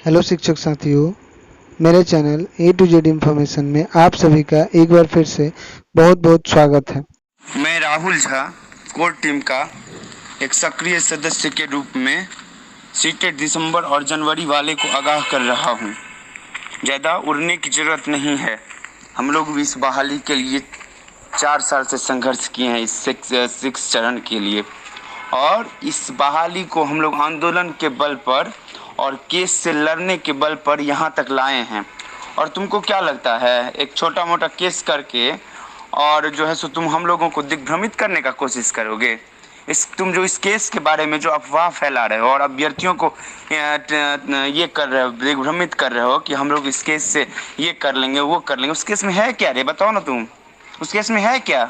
Hello शिक्षक साथियों, मेरे channel A to Z information में आप सभी का एक बार फिर से बहुत बहुत स्वागत है। मैं राहुल झा कोर टीम का एक सक्रिय सदस्य के रूप में सीटेट दिसंबर और जनवरी वाले को आगाह कर रहा हूँ। ज़्यादा उड़ने की ज़रूरत नहीं है। हम लोग भी इस बहाली के लिए 4 साल से संघर्ष किए हैं, इस सिक्स चरण के लिए, और इस बहाली को हम लोग आंदोलन के बल पर और केस से लड़ने के बल पर यहाँ तक लाए हैं। और तुमको क्या लगता है, एक छोटा मोटा केस करके और जो है सो तुम हम लोगों को दिग्भ्रमित करने का कोशिश करोगे? तुम जो इस केस के बारे में जो अफवाह फैला रहे हो और अभ्यर्थियों को ये कर रहे हो, दिग्भ्रमित कर रहे हो कि हम लोग इस केस से ये कर लेंगे वो कर लेंगे, उस केस में है क्या रे? बताओ ना तुम, उस केस में है क्या?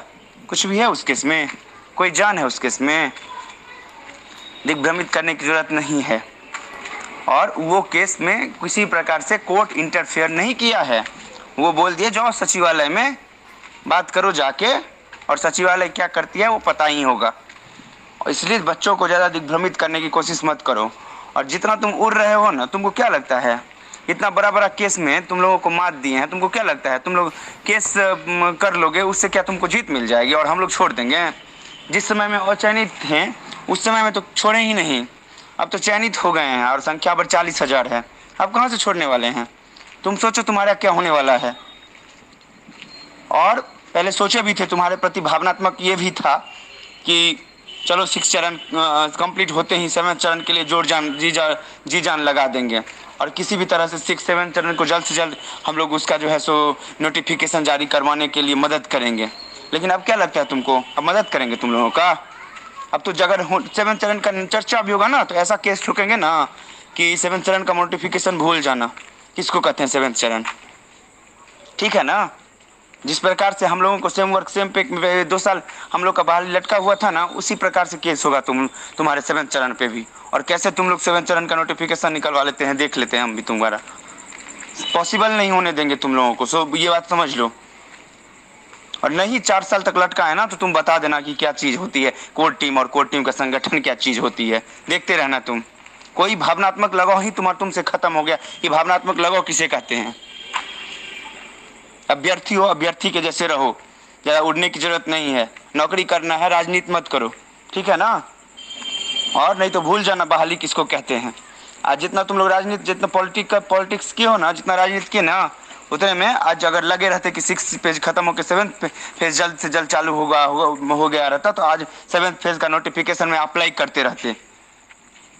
कुछ भी है उस केस में? कोई जान है उस केस में? दिग्भ्रमित करने की जरूरत नहीं है। और वो केस में किसी प्रकार से कोर्ट इंटरफेयर नहीं किया है। वो बोल दिए जाओ सचिवालय में बात करो जाके, और सचिवालय क्या करती है वो पता ही होगा। इसलिए बच्चों को ज़्यादा दिग्भ्रमित करने की कोशिश मत करो। और जितना तुम उड़ रहे हो ना, तुमको क्या लगता है इतना बड़ा बड़ा केस में तुम लोगों को मात दिए हैं, तुमको क्या लगता है तुम लोग केस कर लोगे, उससे क्या तुमको जीत मिल जाएगी और हम लोग छोड़ देंगे? जिस समय में अचयनित थे उस समय में तो छोड़े ही नहीं, अब तो चयनित हो गए हैं और संख्या बढ़ 40,000 है। अब कहाँ से छोड़ने वाले हैं? तुम सोचो तुम्हारा क्या होने वाला है। और पहले सोचे भी थे, तुम्हारे प्रति भावनात्मक ये भी था कि चलो 6 चरण कंप्लीट होते ही 7 चरण के लिए जी जान लगा देंगे और किसी भी तरह से 6-7 चरण को जल्द से जल्द हम लोग उसका जो है सो नोटिफिकेशन जारी करवाने के लिए मदद करेंगे। लेकिन अब क्या लगता है तुमको, अब मदद करेंगे तुम लोगों का? अब तो अगर 7 चरण का चर्चा भी होगा ना, तो ऐसा केस ठोकेंगे ना कि 7 चरण का नोटिफिकेशन भूल जाना। किसको कहते हैं 7 चरण? ठीक है ना? जिस प्रकार से हम लोगों को सेम वर्क सेम पे 2 साल हम लोग का बहाली लटका हुआ था ना, उसी प्रकार से केस होगा तुम्हारे 7 चरण पे भी। और कैसे तुम लोग 7 चरण का नोटिफिकेशन निकलवा लेते हैं देख लेते हैं हम भी तुम्हारा। पॉसिबल नहीं होने देंगे तुम लोगों को, सो ये बात समझ लो। और नहीं 4 साल तक लटका है ना, तो तुम बता देना कि क्या चीज़ होती है कोर टीम, और कोर टीम का संगठन क्या चीज़ होती है। देखते रहना तुम। कोई भावनात्मक लगाव ही तुमसे खत्म हो गया। ये भावनात्मक लगाव किसे कहते हैं? अभ्यर्थी हो, अभ्यर्थी के जैसे रहो, ज़्यादा उड़ने की जरूरत नहीं है। नौकरी करना है, राजनीति मत करो, ठीक है ना? और नहीं तो भूल जाना बहाली किसको कहते हैं। आज जितना तुम लोग राजनीति, जितना पॉलिटिक्स की हो ना, जितना राजनीति की ना, उतने में आज अगर लगे रहते कि 6 फेज खत्म होकर 7 फेज जल्द से जल्द चालू हो गया रहता, तो आज 7 फेज का नोटिफिकेशन में अप्लाई करते रहते।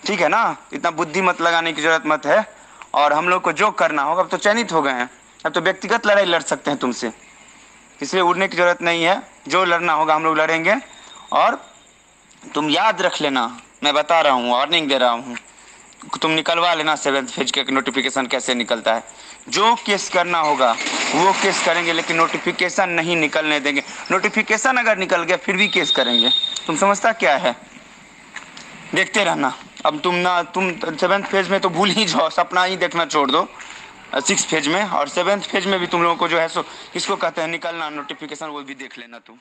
ठीक है ना? इतना बुद्धि मत लगाने की जरूरत मत है। और हम लोग को जो करना होगा, अब तो चयनित हो गए हैं, अब तो व्यक्तिगत लड़ाई लड़ सकते हैं तुमसे, इसलिए उड़ने की जरूरत नहीं है। जो लड़ना होगा हम लोग लड़ेंगे। और तुम याद रख लेना, मैं बता रहा हूँ, वार्निंग दे रहा हूँ, तुम निकलवा लेना 7 फेज के नोटिफिकेशन कैसे निकलता है। जो केस करना होगा वो केस करेंगे, लेकिन नोटिफिकेशन नहीं निकलने देंगे। नोटिफिकेशन अगर निकल गया फिर भी केस करेंगे। तुम समझता क्या है? देखते रहना। अब तुम 7 फेज में तो भूल ही जाओ, सपना ही देखना छोड़ दो। 6 फेज में और 7 फेज में भी तुम लोगों को जो है सो किसको कहते हैं निकलना नोटिफिकेशन, वो भी देख लेना तुम।